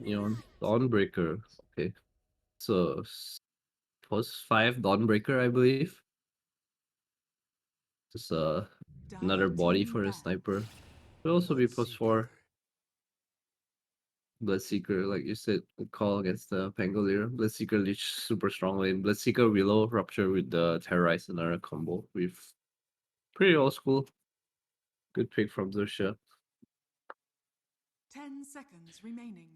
Neon Dawnbreaker. Okay. So post 5 Dawnbreaker, I believe. Just another body for a sniper. Could also be post 4 Bloodseeker, like you said, call against the Pangolier. Bloodseeker leech super strong lane. Bloodseeker Willow rupture with the Terrorize another combo. We've pretty old school. Good pick from Xerxia. 10 seconds remaining.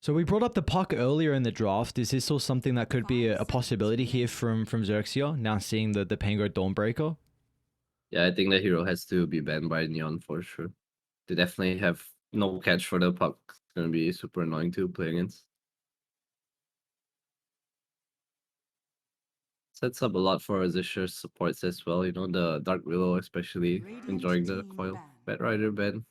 So we brought up the puck earlier in the draft. Is this all something that could be a possibility here from XERXIA, now seeing the Pango Dawnbreaker? Yeah, I think the hero has to be banned by Neon for sure. They definitely have no catch for the puck. It's gonna be super annoying to play against. Sets up a lot for Azisha's supports as well. You know, the Dark Willow especially enjoying the coil. Bat Rider ban.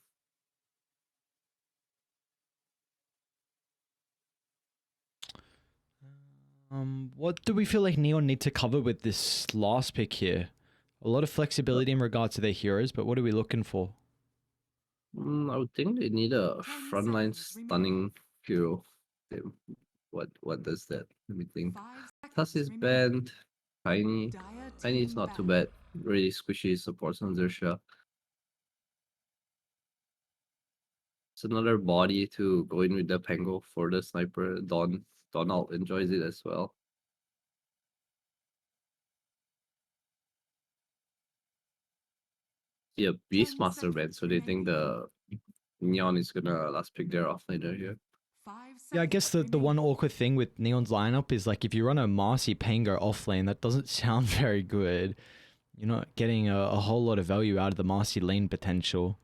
What do we feel like Neon need to cover with this last pick here? A lot of flexibility in regards to their heroes, but what are we looking for? I would think they need a frontline stunning hero. What does that? Let me think. Tuss is banned. Tiny. Tiny is not too bad. Really squishy supports on Xerxia. It's another body to go in with the Pango for the sniper. Donald enjoys it as well. Yeah, Beastmaster ban, so they think the Neon is gonna last pick their offlaner here. Yeah, I guess the one awkward thing with Neon's lineup is like if you run a Marcy Pango offlane, that doesn't sound very good. You're not getting a whole lot of value out of the Marcy lane potential.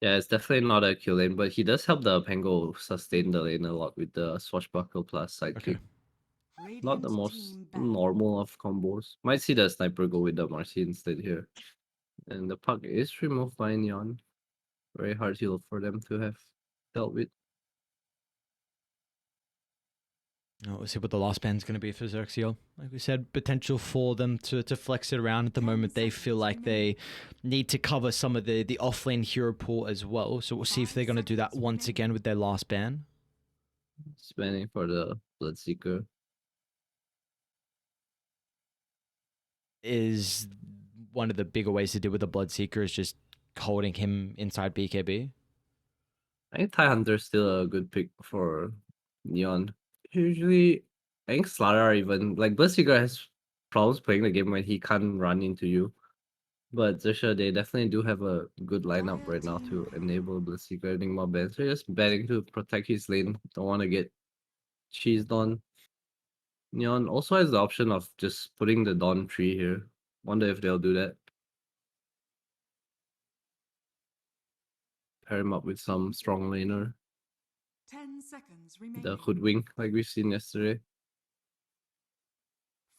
Yeah, it's definitely not a kill lane, but he does help the Pango sustain the lane a lot with the Swashbuckle plus sidekick. Okay. Not the most normal of combos. Might see the sniper go with the Marcy instead here. And the puck is removed by Neon. Very hard heal for them to have dealt with. We'll see what the last ban's going to be for XERXIA. Like we said, potential for them to flex it around at the moment. They feel like they need to cover some of the offlane hero pool as well. So we'll see if they're going to do that once again with their last ban. Spanning for the Bloodseeker. Is one of the bigger ways to deal with the Bloodseeker is just holding him inside BKB. I think Thai Hunter is still a good pick for Neon. Usually, I think Slara even like Bloodseeker has problems playing the game when he can't run into you. But Zisha, they definitely do have a good lineup right now to enable Bloodseeker getting more bans. So just betting to protect his lane. Don't want to get cheesed on. Neon also has the option of just putting the Dawn tree here. Wonder if they'll do that. Pair him up with some strong laner. 10 seconds remaining. The Hoodwink, like we've seen yesterday.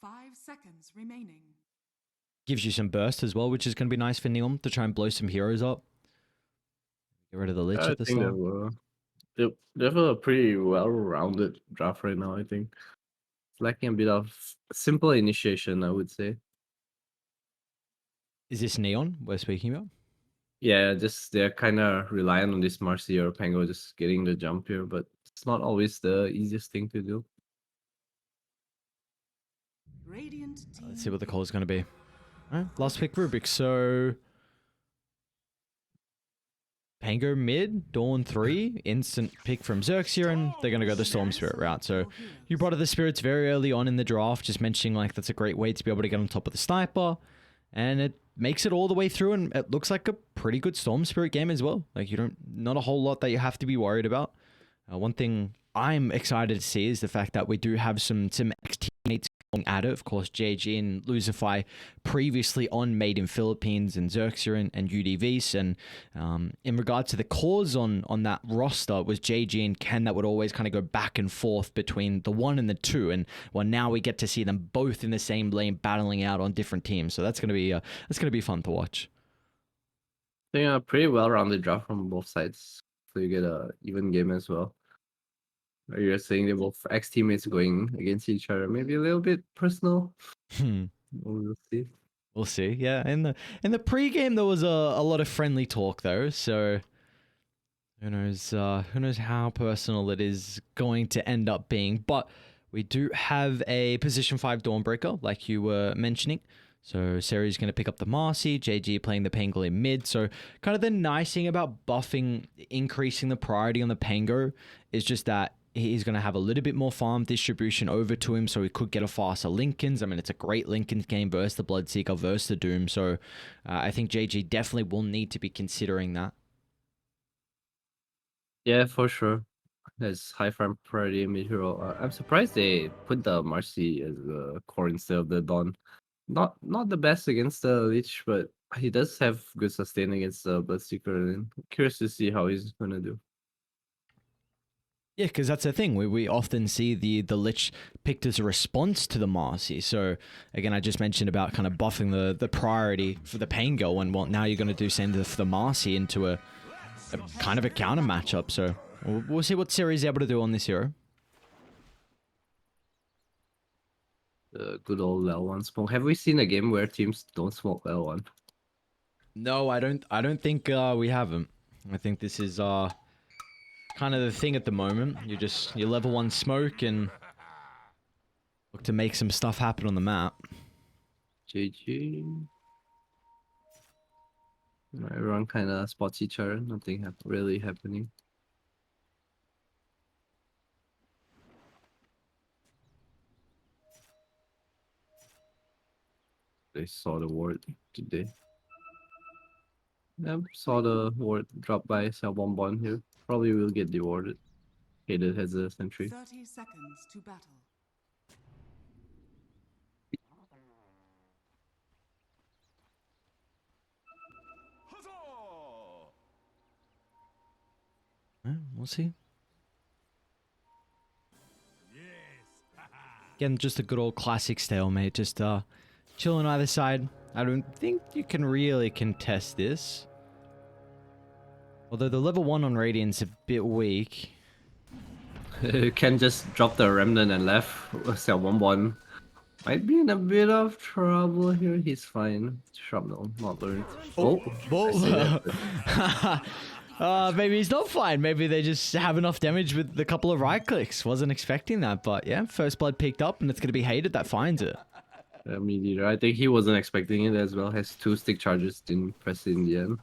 5 seconds remaining. Gives you some burst as well, which is going to be nice for Neon to try and blow some heroes up. Get rid of the Lich I at the think start. they have a pretty well-rounded draft right now, I think. It's lacking a bit of simple initiation, I would say. Is this Neon we're speaking about? Yeah, just they're kind of reliant on this Marcy or Pango just getting the jump here, but it's not always the easiest thing to do. Let's see what the call is going to be. All right, last pick Rubik. So Pango mid, Dawn 3, instant pick from XERXIA, and they're going to go the Storm Spirit route. So you brought up the Spirits very early on in the draft, just mentioning like that's a great way to be able to get on top of the Sniper, and it makes it all the way through, and it looks like a pretty good Storm Spirit game as well. Like not a whole lot that you have to be worried about. One thing I'm excited to see is the fact that we do have some ex-teammates going at it. Of course, JG and Luzify previously on Made in Philippines and XERXIA and UDVs. And in regard to the cause on that roster was JG and Ken that would always kind of go back and forth between the 1 and the 2. And well, now we get to see them both in the same lane battling out on different teams. So that's going to be fun to watch. I think a pretty well-rounded draft from both sides, so you get a even game as well. You're saying they're both ex-teammates going against each other, maybe a little bit personal. We'll see. We'll see. Yeah, in the pregame there was a lot of friendly talk though, so Who knows? Who knows how personal it is going to end up being? But we do have a position 5 Dawnbreaker, like you were mentioning. So Sari's going to pick up the Marcy, JG playing the Pango in mid. So kind of the nice thing about buffing, increasing the priority on the Pango is just that he's going to have a little bit more farm distribution over to him, so he could get a faster Linken's. I mean, it's a great Linken's game versus the Bloodseeker versus the Doom. So I think JG definitely will need to be considering that. Yeah, for sure. There's high farm priority in mid hero. I'm surprised they put the Marcy as the core instead of the Dawn. Not the best against the Lich, but he does have good sustain against the Bloodseeker. And curious to see how he's gonna do. Yeah, because that's the thing. We often see the Lich picked as a response to the Marcy. So again, I just mentioned about kind of buffing the priority for the Pango, and well, now you're going to do same for the Marcy into a kind of a counter matchup. So we'll see what Siri's able to do on this hero. The good old L1 smoke. Have we seen a game where teams don't smoke L1? No, I don't think we haven't. I think this is kind of the thing at the moment. You level 1 smoke and look to make some stuff happen on the map. GG. Everyone kind of spots each other. Nothing really happening. They saw the ward today. Yep, saw the ward drop by Bonbon here. Probably will get dewarded. Hated has a sentry. 30 seconds to battle. We'll see. Again, just a good old classic stalemate. Just chill on either side. I don't think you can really contest this. Although the level 1 on Radiant's a bit weak. You can just drop the remnant and left. Bonbon might be in a bit of trouble here. He's fine. Shrapnel, not learned. Oh, I see that, but- Maybe he's not fine. Maybe they just have enough damage with the couple of right clicks. Wasn't expecting that, but yeah, first blood picked up, and it's gonna be hated that finds it. Me neither. I think he wasn't expecting it as well. Has 2 stick charges, didn't press it in the end.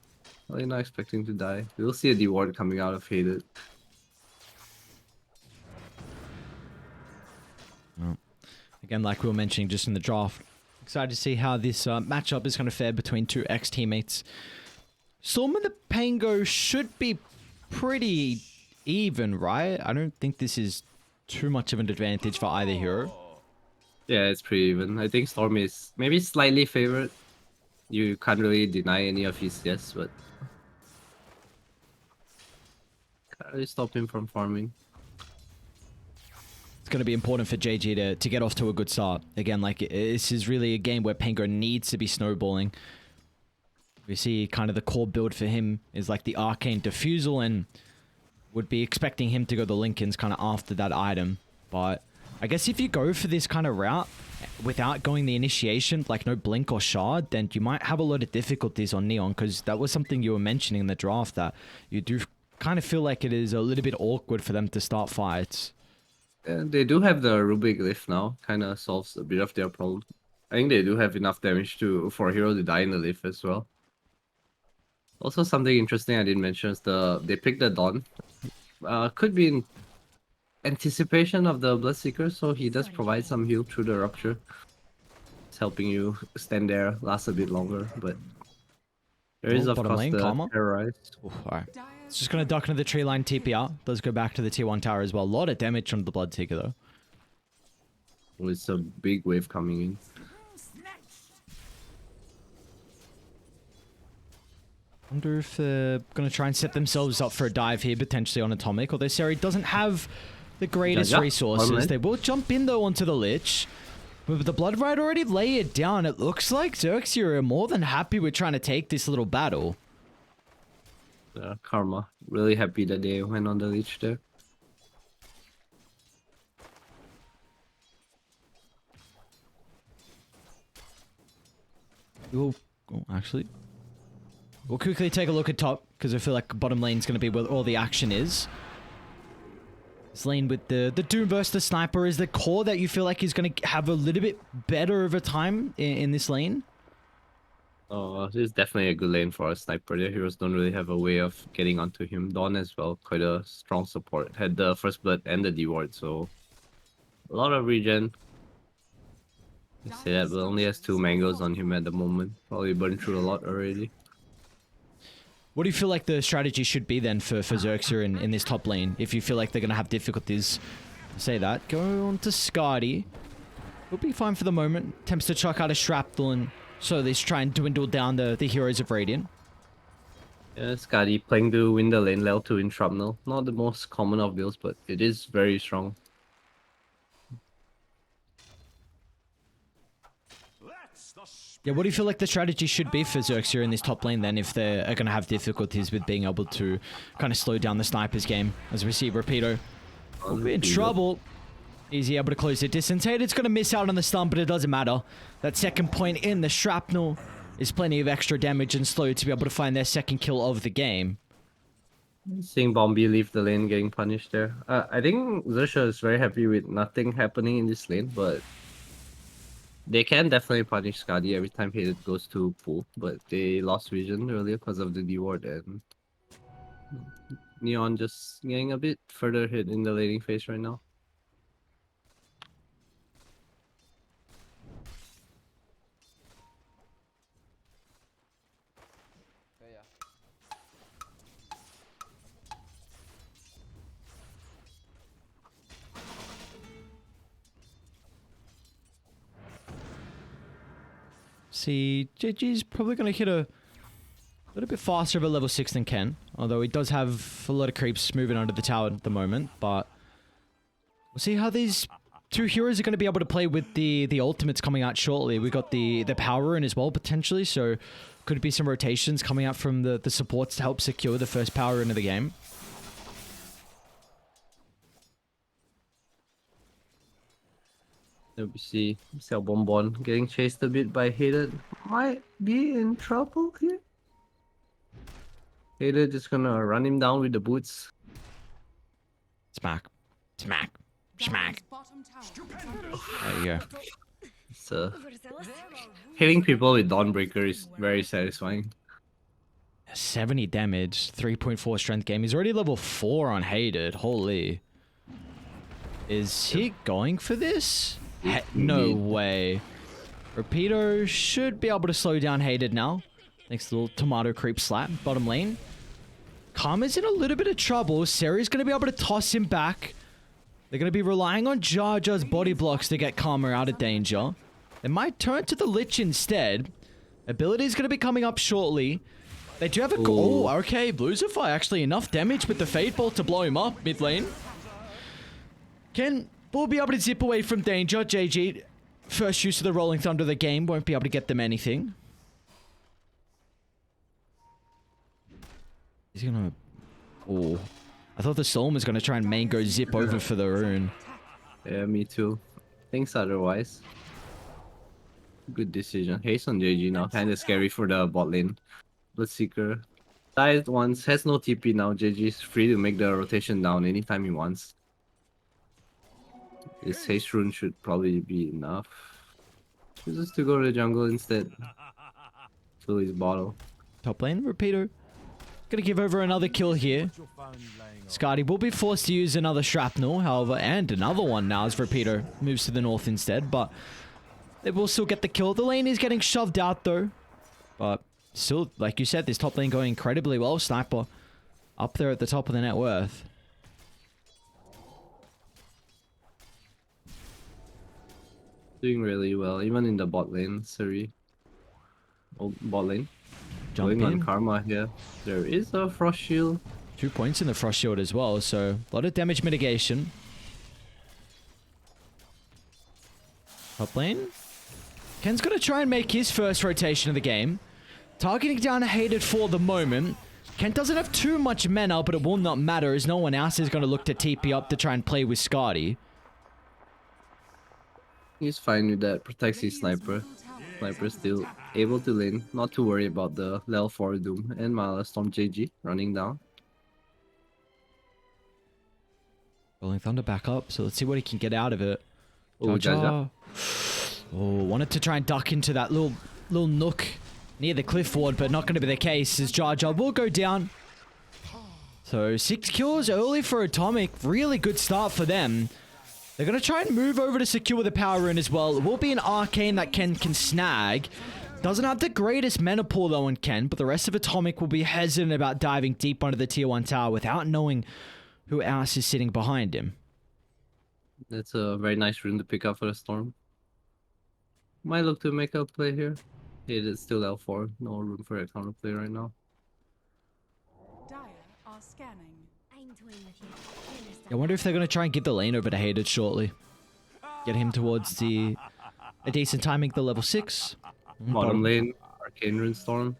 Probably not expecting to die. We'll see a deward coming out of Hated. Well, again, like we were mentioning just in the draft, excited to see how this matchup is going to fare between two ex-teammates. Storm and the Pango should be pretty even, right? I don't think this is too much of an advantage for either hero. Yeah, it's pretty even. I think Storm is maybe slightly favored. You can't really deny any of his yes, but can't really stop him from farming. It's going to be important for JG to get off to a good start. Again, like, this is really a game where Pango needs to be snowballing. We see kind of the core build for him is like the Arcane Diffusal, and would be expecting him to go the Linken's kind of after that item. But I guess if you go for this kind of route without going the initiation, like no Blink or Shard, then you might have a lot of difficulties on Neon, because that was something you were mentioning in the draft, that you do kind of feel like it is a little bit awkward for them to start fights. And they do have the Rubik Lift now, kind of solves a bit of their problem. I think they do have enough damage for a hero to die in the lift as well. Also, something interesting I didn't mention is they picked the Dawn. Could be in anticipation of the Bloodseeker, so he does provide some heal through the Rupture. It's helping you stand there, last a bit longer, but there is of bottom course lane, the Karma. Terrorize. Alright. It's just going to duck into the tree line TPR. Does go back to the tier 1 tower as well. A lot of damage on the Bloodseeker though. Oh, it's a big wave coming in. Wonder if they're going to try and set themselves up for a dive here, potentially on Atomic. Although Seri doesn't have the greatest resources. They will jump in though onto the Lich. But with the Blood Rite already layered down, it looks like XERXIA are more than happy with trying to take this little battle. Karma. Really happy that they went on the Lich there. We'll actually, we'll quickly take a look at top. because I feel like bottom lane's going to be where all the action is. This lane with the Doom versus the Sniper is the core that you feel like is going to have a little bit better over time in this lane. Oh, this is definitely a good lane for a sniper. Their heroes don't really have a way of getting onto him. Dawn as well, quite a strong support. Had the first blood and the D ward, so a lot of regen. I say that, but only has 2 mangoes on him at the moment. Probably burned through a lot already. What do you feel like the strategy should be then for XERXIA in this top lane? If you feel like they're going to have difficulties, say that. Go on to Skadi. We'll be fine for the moment. Attempts to chuck out a Shrapnel and slowly try and dwindle down the heroes of Radiant. Yeah, Skadi playing to win the lane, level 2 in Shrapnel. Not the most common of builds, but it is very strong. Yeah, what do you feel like the strategy should be for XERXIA in this top lane then if they are going to have difficulties with being able to kind of slow down the Sniper's game? As we see Rapido will be in trouble. Easy able to close the distance. Hater's going to miss out on the stun, but it doesn't matter. That second point in the Shrapnel is plenty of extra damage and slow to be able to find their second kill of the game. Seeing Bombi leave the lane getting punished there. I think XERXIA is very happy with nothing happening in this lane, but they can definitely punish Skadi every time Hated goes to pool, but they lost vision earlier because of the D ward, and Neon just getting a bit further ahead in the laning phase right now. See, JG's probably going to hit a little bit faster of a level 6 than Ken. Although he does have a lot of creeps moving under the tower at the moment. But we'll see how these two heroes are going to be able to play with the ultimates coming out shortly. We got the power rune as well, potentially. So could be some rotations coming out from the supports to help secure the first power rune of the game. We see Xiao Bonbon getting chased a bit by Hated. Might be in trouble here. Hated just gonna run him down with the boots. Smack. Smack. Smack. There you go. It's, hitting people with Dawnbreaker is very satisfying. 70 damage, 3.4 strength game. He's already level 4 on Hated. Holy. Is he going for this? No way. Rapido should be able to slow down Hated now. Thanks to the little tomato creep slap. Bottom lane. Karma's in a little bit of trouble. Sari's going to be able to toss him back. They're going to be relying on Jar Jar's body blocks to get Karma out of danger. They might turn to the Lich instead. Ability's going to be coming up shortly. They do have a... Oh, okay. Bluesify actually enough damage with the Fade Bolt to blow him up mid lane. Ken will be able to zip away from danger. JG, first use of the Rolling Thunder of the game, won't be able to get them anything. He's gonna... Oh. I thought the Storm was gonna try and main go zip over for the rune. Yeah, me too. Thinks otherwise. Good decision. Haste on JG now. Kinda scary for the bot lane. Bloodseeker died once, has no TP now. JG is free to make the rotation down anytime he wants. This haste rune should probably be enough. Chooses to go to the jungle instead. Fill his bottle. Top lane, Rapido. Gonna give over another kill here. Skadi will be forced to use another Shrapnel, however, and another one now as Rapido moves to the north instead, but they will still get the kill. The lane is getting shoved out though, but still, like you said, this top lane going incredibly well. Sniper up there at the top of the net worth. Doing really well, even in the bot lane, sorry. Oh, bot lane. Jump Going on in. Karma here. There is a Frost Shield. 2 points in the Frost Shield as well, so a lot of damage mitigation. Top lane. Ken's gonna try and make his first rotation of the game. Targeting down Hated for the moment. Ken doesn't have too much mana, but it will not matter as no one else is gonna look to TP up to try and play with Skadi. He's fine with that. Protects his sniper. Sniper still able to lane, not to worry about the level 4 Doom and Milestone JG running down. Rolling Thunder back up, so let's see what he can get out of it. Oh, Jaja. Jaja. Oh, wanted to try and duck into that little nook near the cliff ward, but not going to be the case as Jaja will go down. So 6 kills early for Atomic. Really good start for them. They're going to try and move over to secure the power rune as well. It will be an arcane that Ken can snag. Doesn't have the greatest mana pool though in Ken, but the rest of Atomic will be hesitant about diving deep under the tier 1 tower without knowing who else is sitting behind him. That's a very nice rune to pick up for the Storm. Might look to make a play here. It is still L4. No room for a counterplay right now. Dire are scanning. I wonder if they're going to try and give the lane over to Hated shortly. Get him towards a decent timing, the level 6. Bottom lane, Arcane Rune Storm.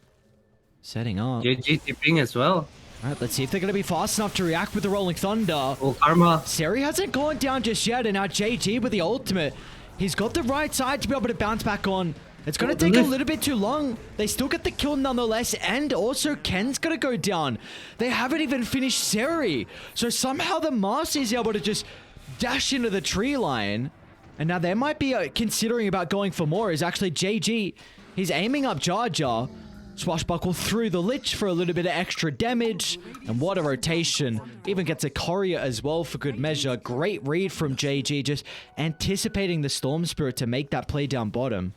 Setting up. JG tipping as well. Alright, let's see if they're going to be fast enough to react with the Rolling Thunder. Oh, Karma. Seri hasn't gone down just yet, and now JG with the ultimate. He's got the right side to be able to bounce back on. It's going to take a little bit too long. They still get the kill nonetheless, and also Ken's going to go down. They haven't even finished Seri. So somehow the Master is able to just dash into the tree line. And now they might be considering about going for more. Is actually JG. He's aiming up Jaja. Swashbuckle through the Lich for a little bit of extra damage. And what a rotation. Even gets a Courier as well for good measure. Great read from JG, just anticipating the Storm Spirit to make that play down bottom.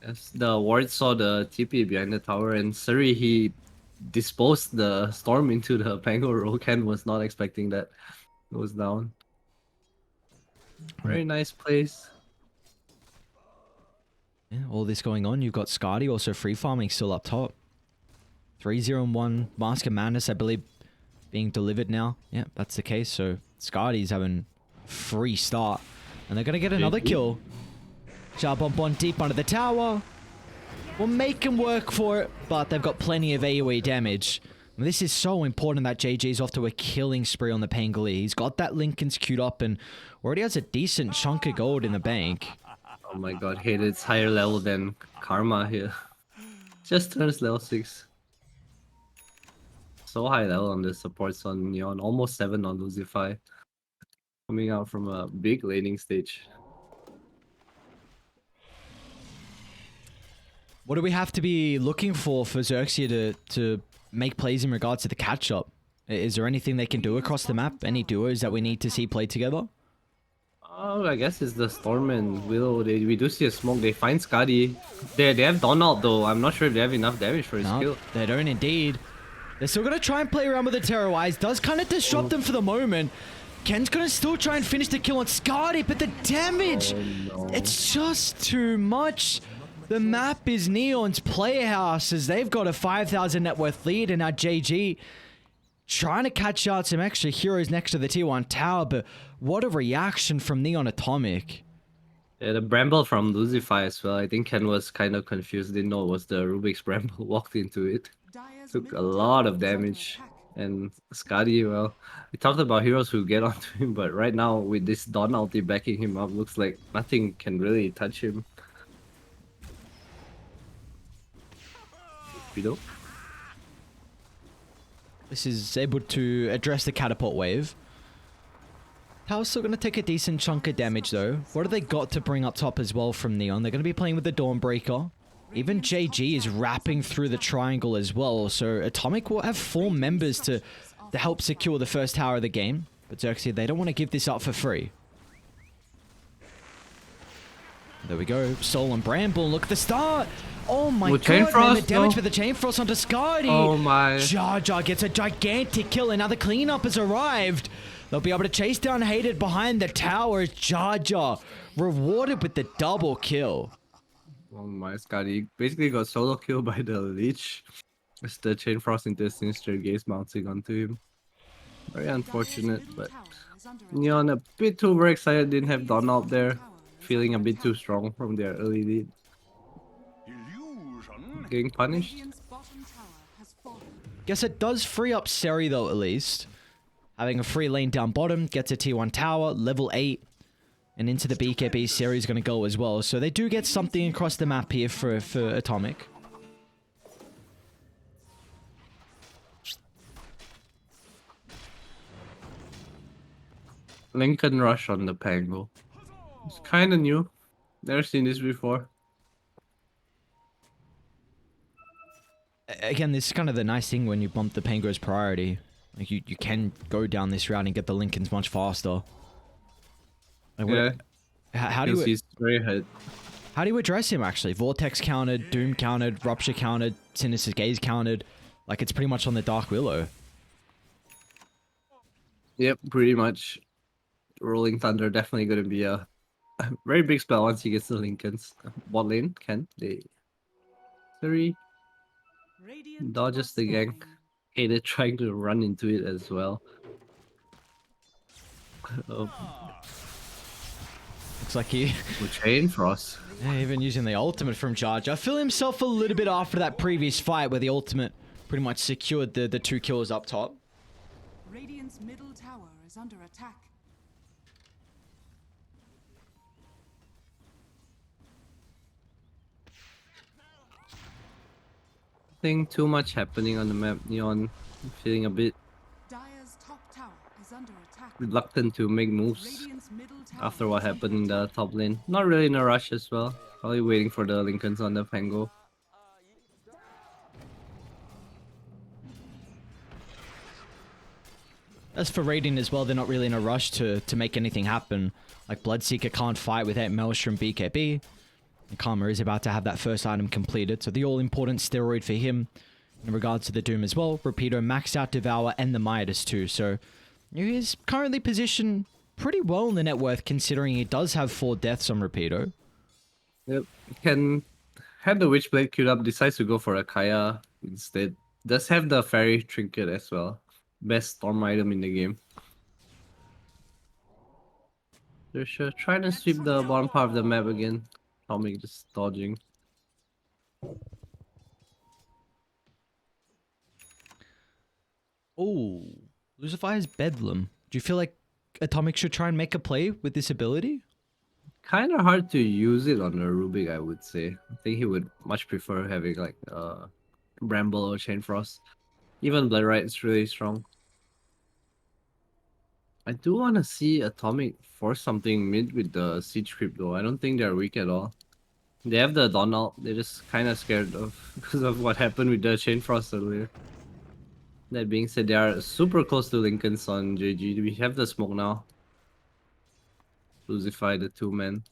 Yes, the ward saw the TP behind the tower, and Suri, he disposed the Storm into the Pango roll. Ken was not expecting that. It was down. Very nice place. Yeah, all this going on. You've got Skadi also free farming still up top. 3-0-1 Mask of Madness, I believe, being delivered now. Yeah, that's the case. So Skadi's having a free start. And they're going to get another kill. Shall bump on deep under the tower. We'll make him work for it, but they've got plenty of AoE damage. And this is so important that JJ's off to a killing spree on the Pangoli. He's got that Lincoln's queued up and already has a decent chunk of gold in the bank. Oh my god, Hated's higher level than Karma here. Just turns level 6. So high level on the supports on Neon. Almost 7 on Lucify. Coming out from a big laning stage. What do we have to be looking for XERXIA to make plays in regards to the catch-up? Is there anything they can do across the map? Any duos that we need to see play together? Oh, I guess it's the Storm and Willow. We do see a smoke. They find Skadi. They have Donald though. I'm not sure if they have enough damage for his kill. They don't indeed. They're still going to try and play around with the Terrorize. Does kind of disrupt them for the moment. Ken's going to still try and finish the kill on Skadi, but the damage, it's just too much. The map is Neon's playhouse as they've got a 5,000 net worth lead, and now JG trying to catch out some extra heroes next to the tier 1 tower, but what a reaction from Neon.Atomic. Yeah, the Bramble from Lucify as well. I think Ken was kind of confused, didn't know it was the Rubik's Bramble, walked into it. Took a lot of damage. And Skadi, well, we talked about heroes who get onto him, but right now with this Dawn ulti backing him up, looks like nothing can really touch him. Widow. This is able to address the catapult wave. Tower's still going to take a decent chunk of damage though. What have they got to bring up top as well from Neon? They're going to be playing with the Dawnbreaker. Even JG is wrapping through the triangle as well. So Atomic will have 4 members to help secure the first tower of the game. But XERXIA, they don't want to give this up for free. There we go. Soul and Bramble. Look at the start. Oh my god, man, the damage for the Chain Frost onto Skadi. Oh my. Jaja gets a gigantic kill, and now the cleanup has arrived. They'll be able to chase down Hated behind the tower. Jaja rewarded with the double kill. Oh my, Skadi basically got solo killed by the Lich. It's the Chain Frost into Sinister Gaze bouncing onto him. Very unfortunate, but Neon a bit too overexcited, didn't have Dawn out there. Feeling a bit too strong from their early lead. Getting punished. Guess it does free up Seri though, at least. Having a free lane down bottom, gets a tier 1 tower, level 8. And into the BKB series going to go as well. So they do get something across the map here for Atomic. Lincoln Rush on the Pango. It's kind of new. Never seen this before. Again, this is kind of the nice thing when you bump the Pango's priority. Like you can go down this route and get the Lincolns much faster. Like Yeah. How do you He's very ahead. How do you address him, actually? Vortex countered, Doom countered, Rupture countered, Sinister Gaze countered. Like, it's pretty much on the Dark Willow. Yep, pretty much. Rolling Thunder definitely going to be a very big spell once he gets the Lincolns. Bot lane, can they? 3 Radiant dodges are the gank. scanning. Hated trying to run into it as well. Oh, Looks like he... Chain Frost. Yeah, even using the ultimate from charge. I feel himself a little bit after that previous fight where the ultimate pretty much secured the 2 kills up top. Radiant's middle tower is under attack. Nothing too much happening on the map. Neon feeling a bit Dire's top tower is under attack. reluctant to make moves Radiant's middle tower after what is under happened in the top lane. Not really in a rush as well. Probably waiting for the Lincolns on the Pango. As for Radiant as well, they're not really in a rush to make anything happen. Like, Bloodseeker can't fight without Maelstrom BKB. And Karma is about to have that first item completed, so the all-important steroid for him in regards to the Doom as well. Rapido maxed out Devour and the Midas too, so he is currently positioned pretty well in the net worth considering he does have 4 deaths on Rapido. Yep. Can have the Witchblade queued up, decides to go for a Kaya instead. Does have the Fairy Trinket as well. Best storm item in the game. They're sure trying to sweep the bottom part of the map again. Atomic just dodging. Oh, Lucifier's Bedlam. Do you feel like Atomic should try and make a play with this ability? Kind of hard to use it on the Rubik, I would say. I think he would much prefer having like Bramble or Chain Frost. Even Bloodrite is really strong. I do want to see Atomic force something mid with the Siege Creep though. I don't think they're weak at all. They have the Donald. They're just kind of scared of because of what happened with the Chain Frost earlier. That being said, they are super close to Lincoln's on JG. We have the smoke now. Lucify the 2-man.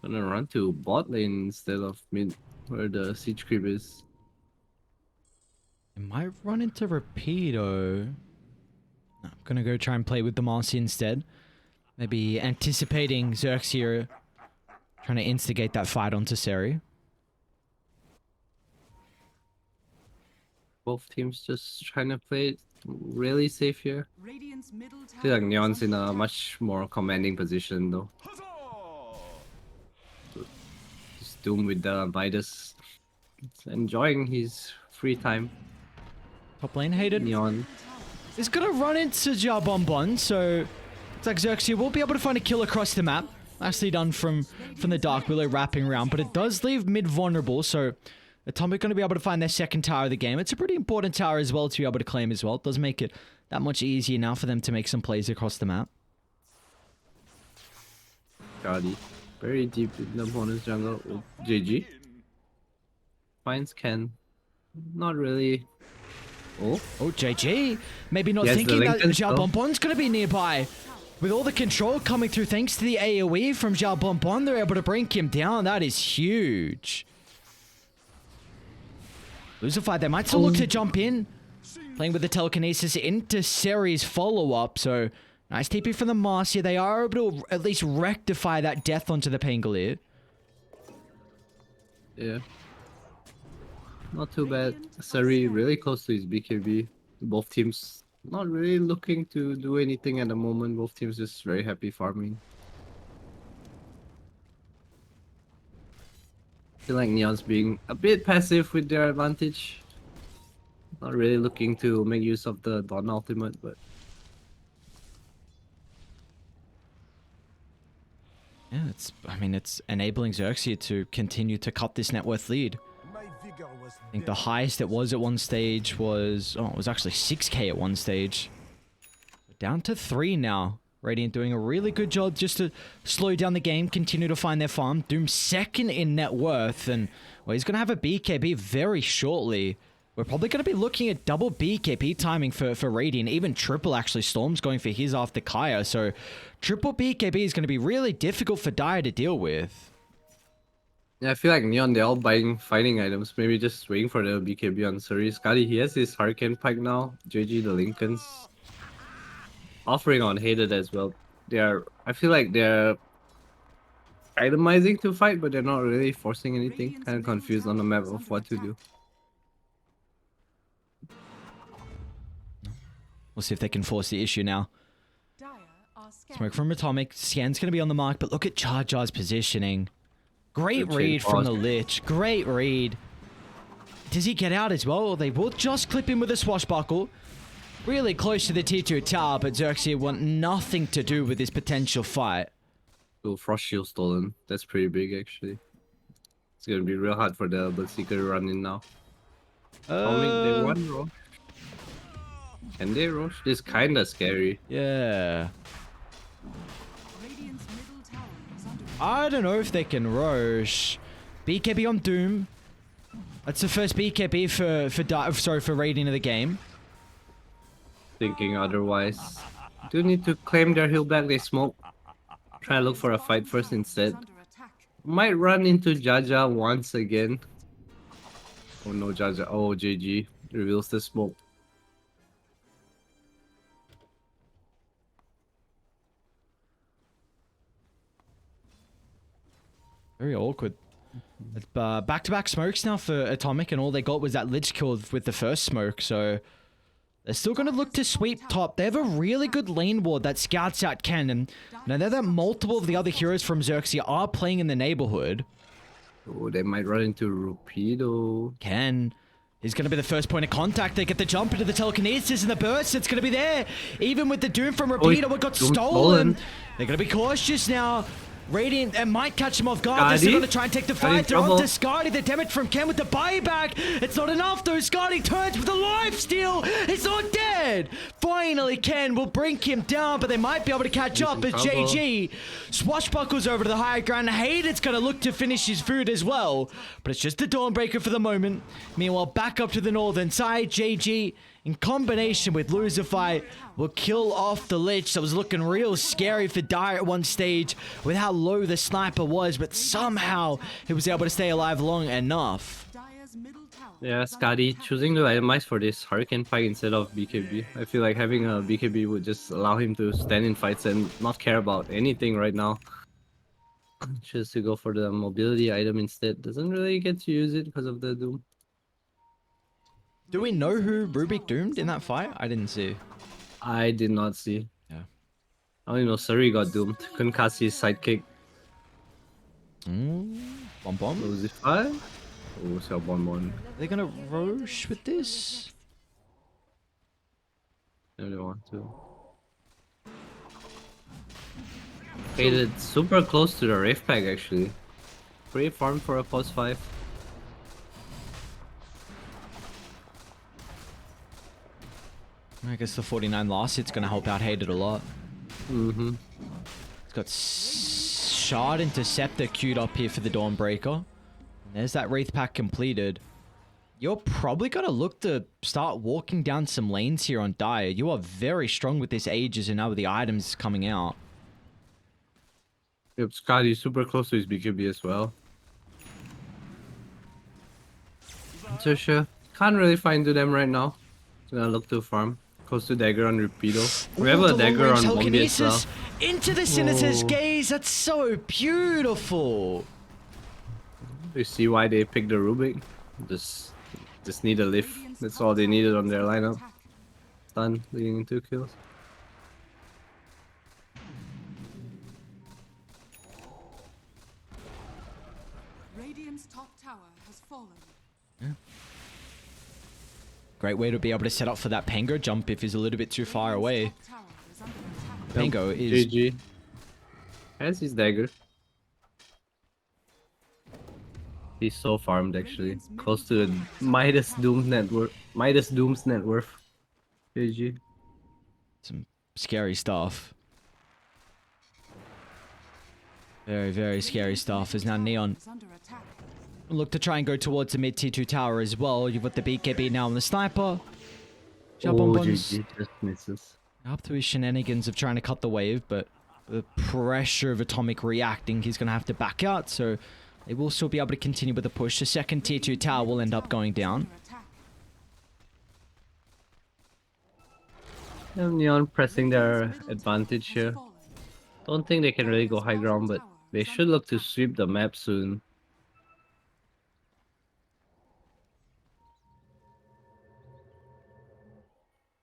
Gonna run to bot lane instead of mid where the Siege Creep is. It might run into Rapido. I'm gonna go try and play with the Marcy instead. Maybe anticipating XERXIA trying to instigate that fight onto Seri. Both teams just trying to play it really safe here. Radiant's middle tower I feel like is Neon's in under a attack. much more commanding position though. Just Doom with the Midas. He's enjoying his free time. Top lane hated. Neon. Is gonna run into Jabonbon, so it's like XERXIA will be able to find a kill across the map. Nicely done from the Dark Willow wrapping around, but it does leave mid vulnerable, so Atomic going to be able to find their second tower of the game. It's a pretty important tower as well to be able to claim as well. It does make it that much easier now for them to make some plays across the map. Guardy. Very deep in the opponent's jungle. Oh, JG. Finds Ken. Not really. Oh, Oh, JG. Maybe not Yes, the thinking that Lincoln still. Xiaobonbon's going to be nearby. With all the control coming through thanks to the AoE from Xiaobonbon, they're able to bring him down. That is huge. Lucifer, they might still look to jump in. Playing with the telekinesis into Seri's follow-up. So, nice TP from the Marcia. They are able to at least rectify that death onto the Pangolier. yeah. Not too bad. Sari really close to his BKB. Both teams not really looking to do anything at the moment. Both teams just very happy farming. Feel like Neon's being a bit passive with their advantage. Not really looking to make use of the Dawn ultimate, but Yeah, I mean, it's enabling XERXIA to continue to cut this net worth lead. I think the highest it was at one stage was, oh, it was actually 6k at one stage. Down to 3 now. Radiant doing a really good job just to slow down the game, continue to find their farm. Doom second in net worth, and well, he's going to have a BKB very shortly. We're probably going to be looking at double BKB timing for Radiant, even triple actually. Storm's going for his after Kaya, so triple BKB is going to be really difficult for Dire to deal with. Yeah, I feel like Neon, they're all buying fighting items, maybe just waiting for the BKB on Suri. Scotty, he has his Hurricane Pike now. JG, the Lincolns. Offering on Hated as well. I feel like they're itemizing to fight, but they're not really forcing anything. Kind of confused on the map of what to do. We'll see if they can force the issue now. Dire are scanning. Smoke from Atomic. Scan's going to be on the mark, but look at Jar Jar's positioning. Great Good read chain from the pause. Lich. Great read. Does he get out as well? They will just clip him with a swashbuckle. Really close to the tier 2 tower, but XERXIA want nothing to do with this potential fight. Oh, Frost Shield stolen. That's pretty big, actually. It's gonna be real hard for the Bloodseeker to run in now. Atomic, they won, Rosh. Can they, Rosh? This kinda scary. Yeah. Radiant's middle tower is under I don't know if they can rush. BKB on Doom. That's the first BKB for Radiant of the game. Thinking otherwise. Do need to claim their heal back, they smoke. Try to look for a fight first instead. under attack. Might run into Jaja once again. Oh no, Jaja. Oh, JG. Reveals the smoke. Very awkward. It's back-to-back smokes now for Atomic, and all they got was that Lich kill with the first smoke, so they're still going to look to sweep top. They have a really good lane ward that scouts out Ken, and now that multiple of the other heroes from XERXIA are playing in the neighborhood. Oh, they might run into Rupido. Ken is going to be the first point of contact. They get the jump into the telekinesis and the burst. It's going to be there. Even with the Doom from Rapido, it got Doom stolen. stolen. They're going to be cautious now. Radiant might catch him off guard. They're still Skadi? going to try and take the Skadi fight. They're trouble. onto Skadi. The damage from Ken with the buyback. It's not enough though. Skadi turns with a lifesteal. It's not dead. Finally, Ken will bring him down, but they might be able to catch up as trouble. JG swashbuckles over to the higher ground. Hayden's going to look to finish his food as well, but it's just the Dawnbreaker for the moment. Meanwhile, back up to the northern side, JG in combination with Luzify will kill off the Lich. That was looking real scary for Dire at one stage with how low the sniper was, but somehow he was able to stay alive long enough. Dire's middle tower Yeah, is under Skadi attack. choosing to itemize for this Hurricane Pike instead of BKB. I feel like having a BKB would just allow him to stand in fights and not care about anything right now. Choose to go for the mobility item instead. Doesn't really get to use it because of the Doom. Do we know who Rubik doomed in that fight? I didn't see. I did not see. Yeah. I only know Suri got doomed. Couldn't cast his sidekick. Bomb bomb. Luzify? Oh, Xiao Bonbon. Are they gonna Roche with this? If they want to. Hated super close to the Wraith Pack actually. Great farm for a plus 5. I guess the 49 loss hit's gonna help out Hated a lot. Mm-hmm. It's got Shard Interceptor queued up here for the Dawnbreaker. And there's that Wraith Pack completed. You're probably gonna look to start walking down some lanes here on Dire. You are very strong with this Aegis and now with the items coming out. Yep, Scotty's super close to his BKB as well. Xerxia can't really find to them right now. He's gonna look to farm. Close to dagger on Rapido. We have Ooh, a the dagger on long-range Bombi as well. telekinesis into the Sinister's Whoa. gaze. That's so beautiful. You see why they picked the Rubik? Just need a lift. That's all they needed on their lineup. Stun, leading in 2 kills. Radiant's top tower has fallen. Great way to be able to set up for that Pango jump if he's a little bit too far away. Top tower is under attack. Pango is... GG. Has his dagger. He's so farmed actually. Radiant's middle Close to tower is under Midas attack. Doom's net worth. Midas Doom's net worth. GG. Some scary stuff. Very, very scary Radiant's stuff. As middle now tower Neon is under attack. look to try and go towards the mid T2 tower as well. You've got the BKB now on the sniper. Oh, Bonbons GG just misses. up to his shenanigans of trying to cut the wave, but the pressure of Atomic reacting, he's going to have to back out, so they will still be able to continue with the push. The second tier 2 tower will end up going down. Under attack. And Neon pressing their Radiant's middle advantage tower has here. fallen. Don't think they can really go high ground, but they should look to sweep the map soon.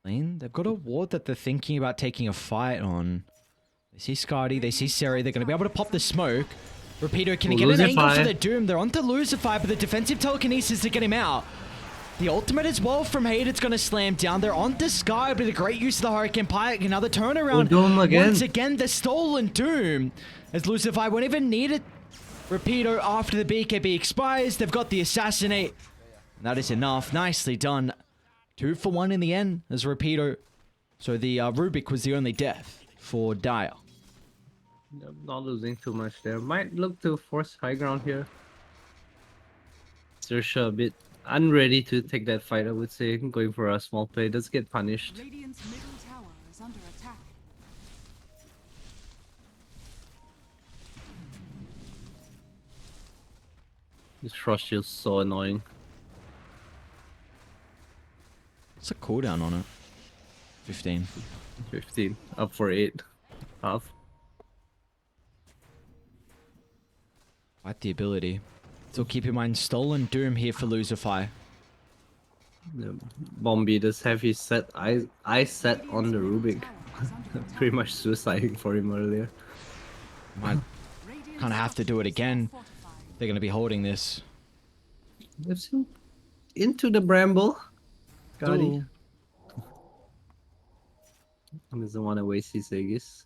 Lane, they've got a ward that they're thinking about taking a fight on. They see Scardy, they see Seri, they're going to be able to pop the smoke. Repeater, can he get an angle for the Doom? They're onto Lucify, but the defensive telekinesis to get him out. The ultimate as well from Hate, it's going to slam down. They're onto Sky, but a great use of the Hurricane Pike. Another turnaround. Doom again. Once again, the stolen Doom. As Lucify won't even need it. Repeater, after the BKB expires, they've got the Assassinate. And that is enough. Nicely done. 2 for 1 in the end as Repeater. So the Rubik was the only death for Dire. Not losing too much there. Might look to force high ground here. XERXIA a bit unready to take that fight, I would say. Going for a small play does get punished. Radiant's middle tower is under attack. This frost shield's so annoying. What's the cooldown on it? 15. 15. Up for 8. Half. Quite the ability. So keep in mind, stolen Doom here for Lucify. The Bombi does have his set eye set on the Rubik. Pretty much suiciding for him earlier. Might kind of have to do it again. They're going to be holding this. Lives him into the bramble. Gotti. Doesn't want to waste his Aegis.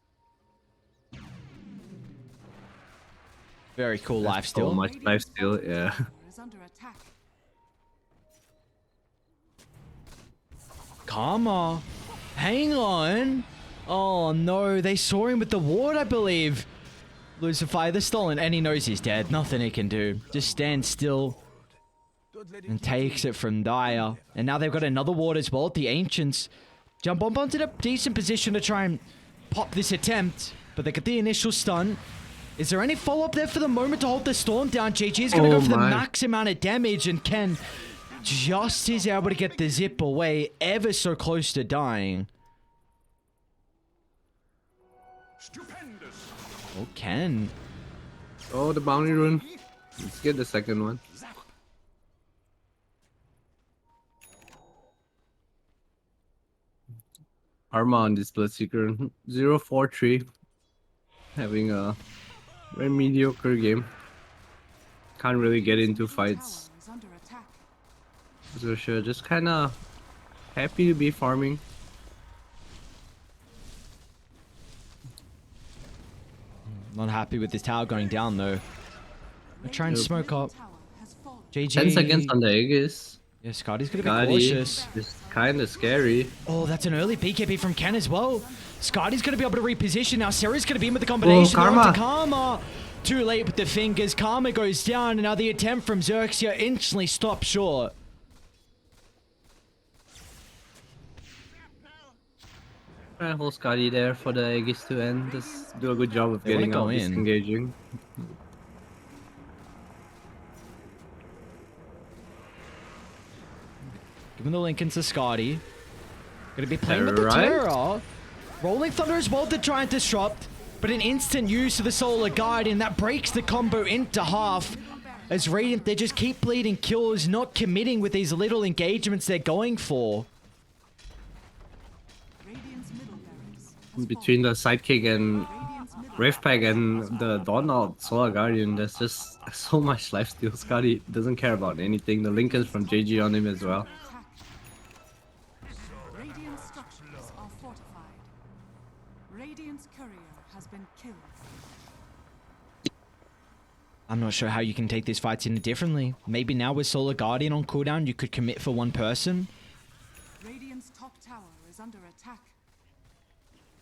Very cool life So steal. much life steal, yeah. Is under attack. Karma. Hang on. Oh no, they saw him with the ward, I believe. Lucify, the stolen, and he knows he's dead. Nothing he can do. Just stands still and takes it from Dire. And now they've got another ward as well. The Ancients jump up onto a decent position to try and pop this attempt, but they get the initial stun. Is there any follow-up there for the moment to hold the storm down? GG is going to go for the max amount of damage, and Ken just is able to get the zip away, ever so close to dying. Oh, Ken. Oh, the bounty rune. Let's get the second one. Arma on this Bloodseeker. 0-4-3. Having a very mediocre game. Can't really get into fights. Tower is under attack. XERXIA just kinda happy to be farming. Not happy with this tower going down, though. I'll try and smoke up. Tower has fallen. JG. 10 seconds on the Aegis. Yeah, Scotty's going to be Gotti cautious. is kinda scary. Oh, that's an early BKB from Ken as well. Scotty's going to be able to reposition. Now Sarah's going to be in with the combination. They're Karma. onto Karma. Too late with the fingers. Karma goes down. And now the attempt from XERXIA instantly stopped short. Try and hold Scotty there for the Aegis to end. Just do a good job of They wanna getting go out, in. disengaging. Giving the Lincoln to Scotty. Gonna be playing with the Right. Terror. Rolling Thunder as well to try and disrupt. But an instant use of the Solar Guardian that breaks the combo into half. As Radiant, they just keep bleeding kills, not committing with these little engagements they're going for. Radiant's middle barracks has Between the sidekick and fallen. Radiant's middle Rave Pack and the Dawn Solar Guardian, there's just so much lifesteal. Scotty doesn't care about anything. The Lincoln's from JG on him as well. attack. Radiant structures are fortified. Radiant's courier has been killed. I'm not sure how you can take these fights any differently. Maybe now with Solar Guardian on cooldown, you could commit for one person. Radiant's top tower is under attack.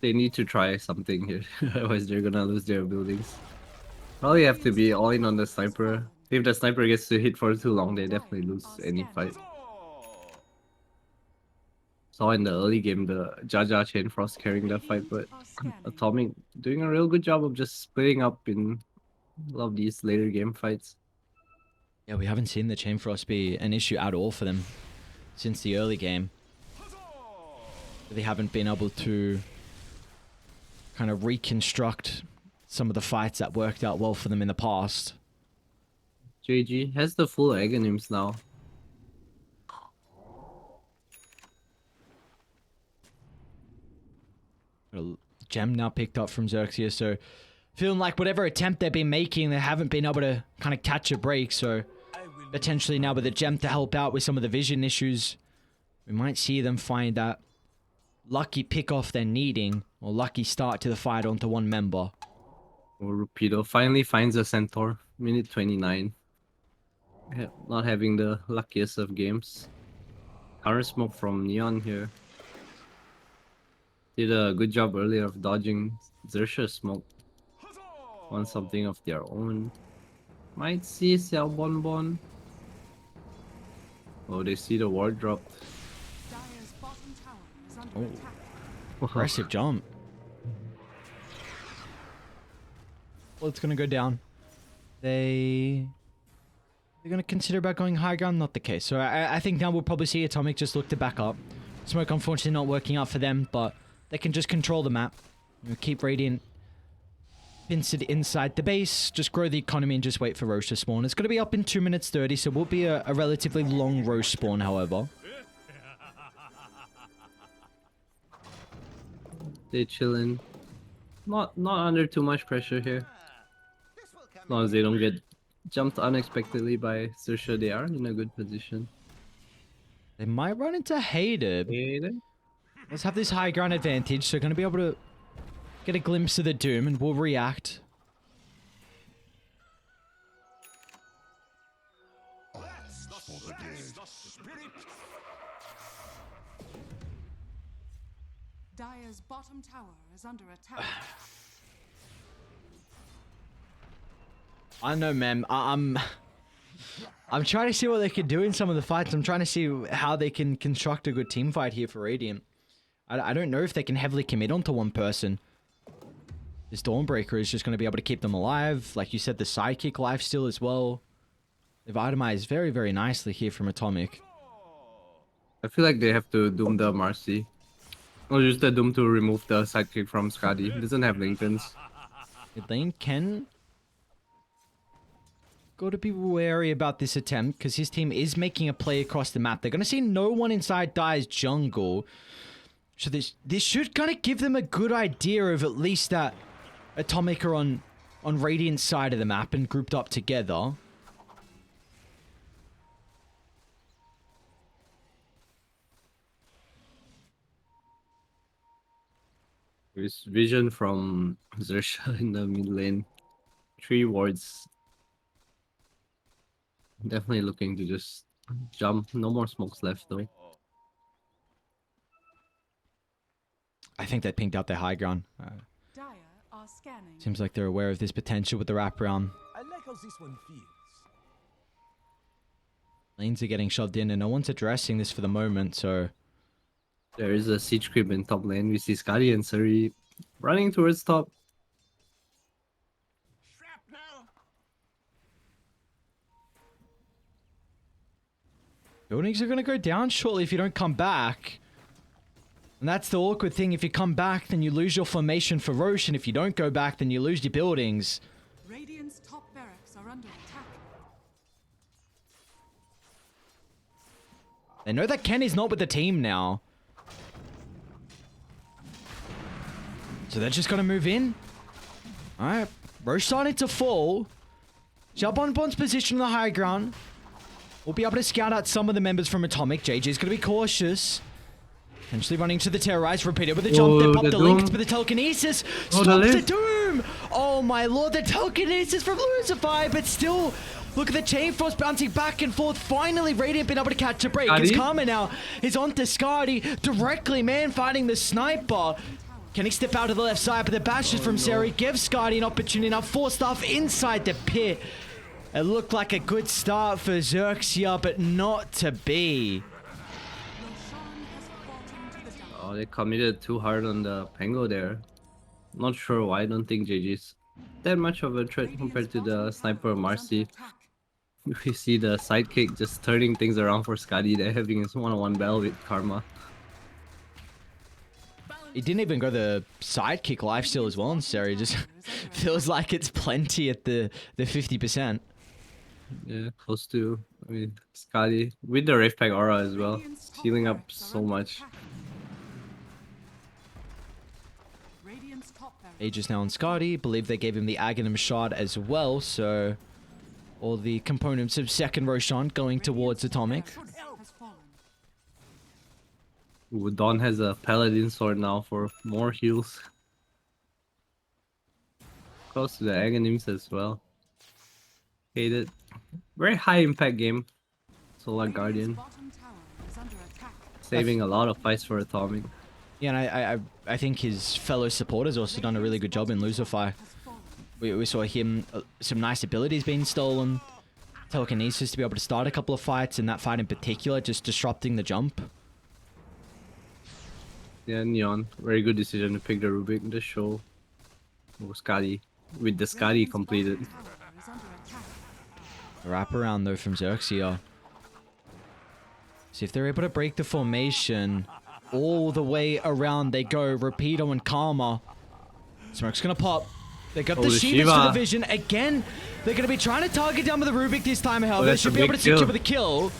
They need to try something here, otherwise they're gonna lose their buildings. Probably have to be all in on the sniper. If the sniper gets to hit for too long, they definitely lose any fight. Saw in the early game the Jaja Chain Frost carrying that fight, but Atomic doing a real good job of just splitting up in a lot of these later game fights. Yeah, we haven't seen the Chain Frost be an issue at all for them since the early game. They haven't been able to kind of reconstruct some of the fights that worked out well for them in the past. JG has the full Aghanims now. Gem now picked up from XERXIA, so feeling like whatever attempt they've been making, they haven't been able to kind of catch a break, so potentially now with a gem to help out with some of the vision issues, we might see them find that lucky pick off they're needing, or lucky start to the fight onto one member. Or Rapido finally finds a Centaur, minute 29. Not having the luckiest of games. Counter smoke from Neon here. Did a good job earlier of dodging XERXIA smoke. Want something of their own. Might see Xiao Bonbon. Oh, they see the ward dropped. Dire's bottom tower is under attack. Aggressive jump. Well, it's gonna go down. They're gonna consider about going high ground. Not the case. So I think now we'll probably see Atomic just look to back up. Smoke unfortunately not working out for them, but they can just control the map. Keep Radiant pincered inside the base, just grow the economy and just wait for Roche to spawn. It's going to be up in 2 minutes 30, so it will be a relatively long Roche spawn, however. They chillin'. Not under too much pressure here. As long as they don't get jumped unexpectedly by XERXIA, they are in a good position. They might run into Hated. Let's have this high ground advantage, so going to be able to get a glimpse of the Doom, and we'll react. Dire's bottom tower is under attack. I know, man. I'm trying to see what they can do in some of the fights. I'm trying to see how they can construct a good team fight here for Radiant. I don't know if they can heavily commit onto one person. This Dawnbreaker is just going to be able to keep them alive. Like you said, the Sidekick lifesteal as well. They've itemized very, very nicely here from Atomic. I feel like they have to Doom the Marcy. Or just the Doom to remove the Sidekick from Skadi. It doesn't have Lincolns. Lane can got to be wary about this attempt, because his team is making a play across the map. They're going to see no one inside Dire's jungle. So this should kind of give them a good idea of at least that Atomic are on Radiant's side of the map and grouped up together. There's vision from XERXIA in the mid lane. 3 wards. Definitely looking to just jump. No more smokes left though. I think they pinged out their high ground. Dire are scanning. Seems like they're aware of this potential with the wraparound. I like how this one feels. Lanes are getting shoved in and no one's addressing this for the moment, so... There is a siege creep in top lane. We see Skadi and Suri running towards top. Buildings are going to go down shortly if you don't come back. And that's the awkward thing. If you come back, then you lose your formation for Roche. And if you don't go back, then you lose your buildings. Radiant's top barracks are under attack. They know that Ken is not with the team now. So they're just going to move in. Alright. Roche starting to fall. Xiaobonbon's position on the high ground. We'll be able to scout out some of the members from Atomic. JJ is going to be cautious. Potentially running to the Terrorize, repeated with the jump, they pop the links, but the telekinesis stops the Doom! Oh my lord, the telekinesis from Lucifer, but still, look at the chain force bouncing back and forth. Finally, Radiant been able to catch a break. As Karma now is onto Skadi, directly man fighting the sniper. Can he step out to the left side, but the bashes from Seri gives Skadi an opportunity. Now 4 staff inside the pit. It looked like a good start for XERXIA, but not to be. Oh, they committed too hard on the Pango there. Not sure why. I don't think JG's that much of a threat compared to the sniper Marcy. We see the sidekick just turning things around for Skadi. They're having his one-on-one battle with Karma. He didn't even go the sidekick lifesteal as well on Seri. Just feels like it's plenty at the 50%. Yeah, close to. I mean, Skadi with the Wraith Pack aura as well. It's healing up so much. Aegis now on Skadi. Believe they gave him the Aghanim shard as well, so all the components of second Roshan going towards Atomic. Ooh, Dawn has a Paladin sword now for more heals. Close to the Aghanims as well. Hated. Very high impact game. Solar Guardian. Saving a lot of fights for Atomic. Yeah, and I think his fellow supporters also done a really good job in Lucifer. We saw him, some nice abilities being stolen. Telekinesis to be able to start a couple of fights, and that fight in particular, just disrupting the jump. Yeah, Neon. Very good decision to pick the Rubik to show Skadi. With the Skadi completed. Wrap around though from XERXIA. See if they're able to break the formation. All the way around they go. Rapido and Karma. Smoke's gonna pop. They got the Shivas for the vision. Again, they're gonna be trying to target down with the Rubik this time, however. They should be able to secure with a kill.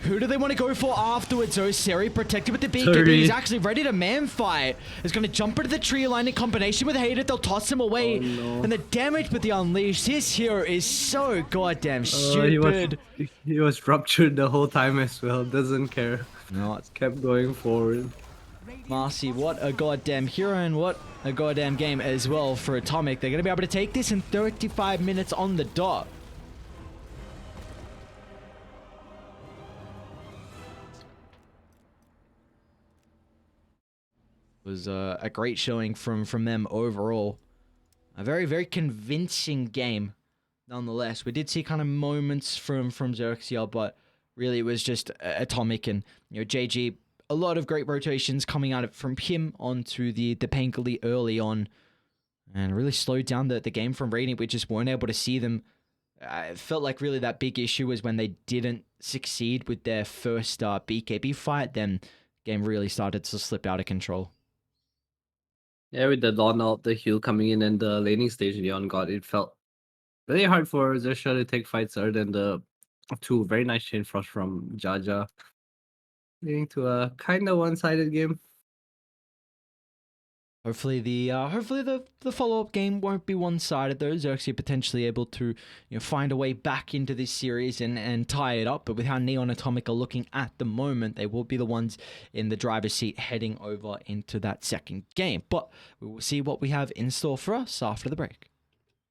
Who do they want to go for afterwards? Oh, Seri protected with the BKB. He's actually ready to man fight. He's going to jump into the tree line in combination with Hated. They'll toss him away. Oh, no. And the damage with the Unleashed. His hero is so goddamn stupid. He was ruptured the whole time as well. Doesn't care. No, it's kept going forward. Marcy, what a goddamn hero and what a goddamn game as well for Atomic. They're going to be able to take this in 35 minutes on the dot. Was a great showing from them overall. A very, very convincing game nonetheless. We did see kind of moments from XERXIA, but really it was just Atomic and, you know, JG. A lot of great rotations coming out from him onto the Pangoli early on, and really slowed down the game from Radiant. We just weren't able to see them. It felt like really that big issue was when they didn't succeed with their first BKB fight, then game really started to slip out of control. Yeah, with the Dawn out, the heal coming in, and the laning stage Neon got, it felt really hard for XERXIA to take fights other than the 2 very nice chain frost from Jaja, leading to a kind of one-sided game. Hopefully the follow-up game won't be one-sided though. XERXIA potentially able to, you know, find a way back into this series and tie it up. But with how Neon.Atomic are looking at the moment, they will be the ones in the driver's seat heading over into that second game. But we will see what we have in store for us after the break.